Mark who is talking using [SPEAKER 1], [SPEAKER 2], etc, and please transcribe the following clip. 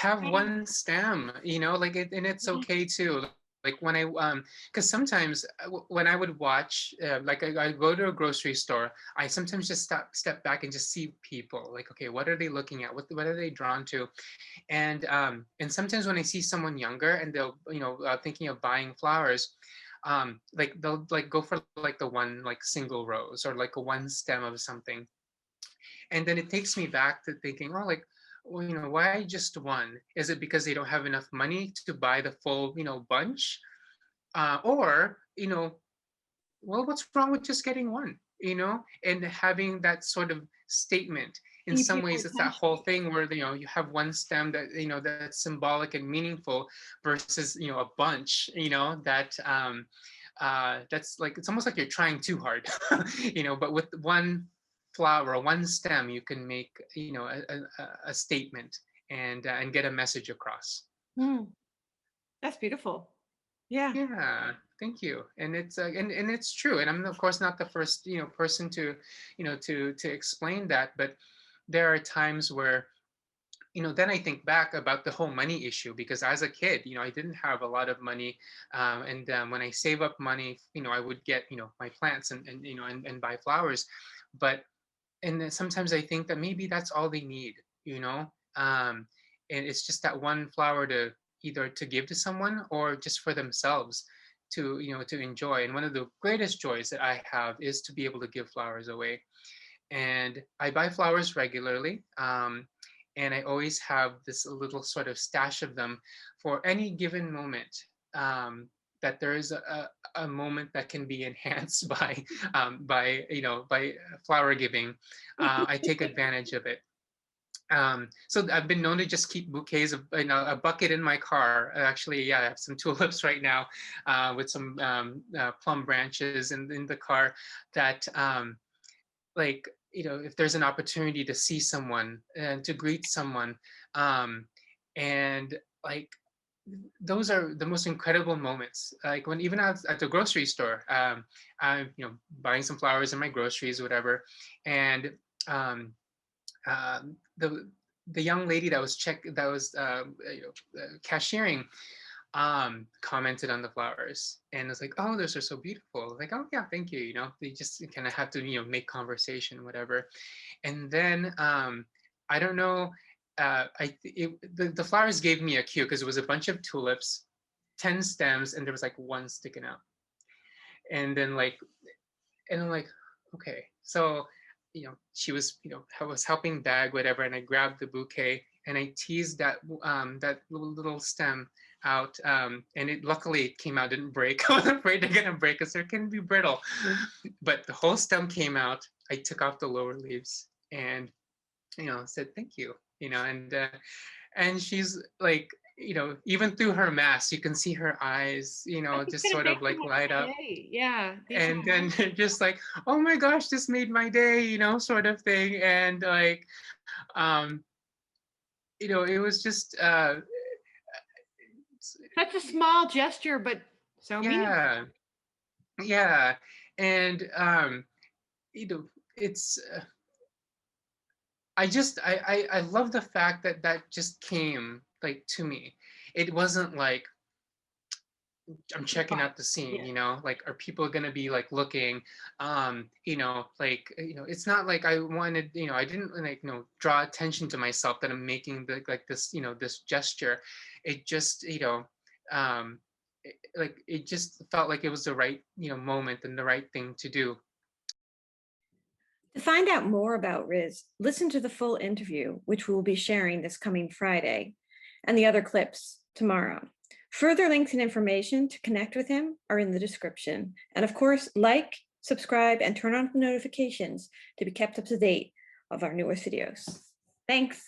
[SPEAKER 1] have one stem, you know, like and it's okay too. Like when because sometimes when I would watch, like I go to a grocery store, I sometimes just step back and just see people. Like, okay, what are they looking at? What are they drawn to? And sometimes when I see someone younger and they'll, you know, thinking of buying flowers, like they'll like go for like the one like single rose or like a one stem of something, and then it takes me back to thinking, oh, like, well, you know, why just one? Is it because they don't have enough money to buy the full, you know, bunch? Or, you know, well, what's wrong with just getting one, you know, and having that sort of statement? In
[SPEAKER 2] Keep
[SPEAKER 1] some
[SPEAKER 2] your
[SPEAKER 1] ways, it's that whole
[SPEAKER 2] attention.
[SPEAKER 1] thing where, you know, you have one stem that, you know, that's symbolic and meaningful versus, you know, a bunch, you know, that's like, it's almost like you're trying too hard, you know, but with one flower, one stem, you can make, you know, a statement and get a message across.
[SPEAKER 2] Hmm, that's beautiful. Yeah.
[SPEAKER 1] Yeah, thank you. And it's and it's true. And I'm of course not the first, you know, person to, you know, to explain that, but there are times where, you know, then I think back about the whole money issue, because as a kid, you know, I didn't have a lot of money, and when I save up money, you know, I would get, you know, my plants and you know, and buy flowers, but and then sometimes I think that maybe that's all they need, you know, and it's just that one flower to either to give to someone or just for themselves to, you know, to enjoy. And one of the greatest joys that I have is to be able to give flowers away. And I buy flowers regularly. And I always have this little sort of stash of them for any given moment. That there is a moment that can be enhanced by, you know, by flower giving. I take advantage of it. So I've been known to just keep bouquets of, you know, a bucket in my car. Actually, yeah, I have some tulips right now, with some plum branches in the car that, like, you know, if there's an opportunity to see someone and to greet someone, um, and like those are the most incredible moments. Like when even at the grocery store, I'm, you know, buying some flowers in my groceries, whatever, and um, the young lady that was you know, cashiering, commented on the flowers and was like, oh, those are so beautiful. Like, oh yeah, thank you. You know, they just kind of have to, you know, make conversation, whatever. And then I don't know, the flowers gave me a cue because it was a bunch of tulips, 10 stems, and there was like one sticking out. And then like, and I'm like, okay, so, you know, she was, you know, I was helping bag whatever, and I grabbed the bouquet and I teased that little stem out, and it luckily it came out, didn't break. I was afraid they're gonna break because they can be brittle, but the whole stem came out. I took off the lower leaves and, you know, said thank you, you know, and she's like, you know, even through her mask, you can see her eyes, you
[SPEAKER 2] I
[SPEAKER 1] know,
[SPEAKER 2] was
[SPEAKER 1] just
[SPEAKER 2] gonna
[SPEAKER 1] sort
[SPEAKER 2] make
[SPEAKER 1] of
[SPEAKER 2] them
[SPEAKER 1] like
[SPEAKER 2] up
[SPEAKER 1] light up.
[SPEAKER 2] today. Yeah, these
[SPEAKER 1] And
[SPEAKER 2] are
[SPEAKER 1] then just like, oh my gosh, this made my day, you know, sort of thing. And like, um, you know, it was just,
[SPEAKER 2] such a small gesture, but so meaningful.
[SPEAKER 1] yeah, yeah. And, you know, it's, I love the fact that that just came like to me. It wasn't like, I'm checking
[SPEAKER 2] But
[SPEAKER 1] out the scene,
[SPEAKER 2] yeah.
[SPEAKER 1] you know, like, are people going to be like looking, you know, like, you know, it's not like I wanted, you know, I didn't like, you know, draw attention to myself that I'm making the, like this, you know, this gesture. It just, you know, like, it just felt like it was the right, you know, moment and the right thing to do.
[SPEAKER 2] To find out more about Riz, listen to the full interview, which we will be sharing this coming Friday, and the other clips tomorrow. Further links and information to connect with him are in the description. And of course, like, subscribe, and turn on the notifications to be kept up to date of our newest videos. Thanks.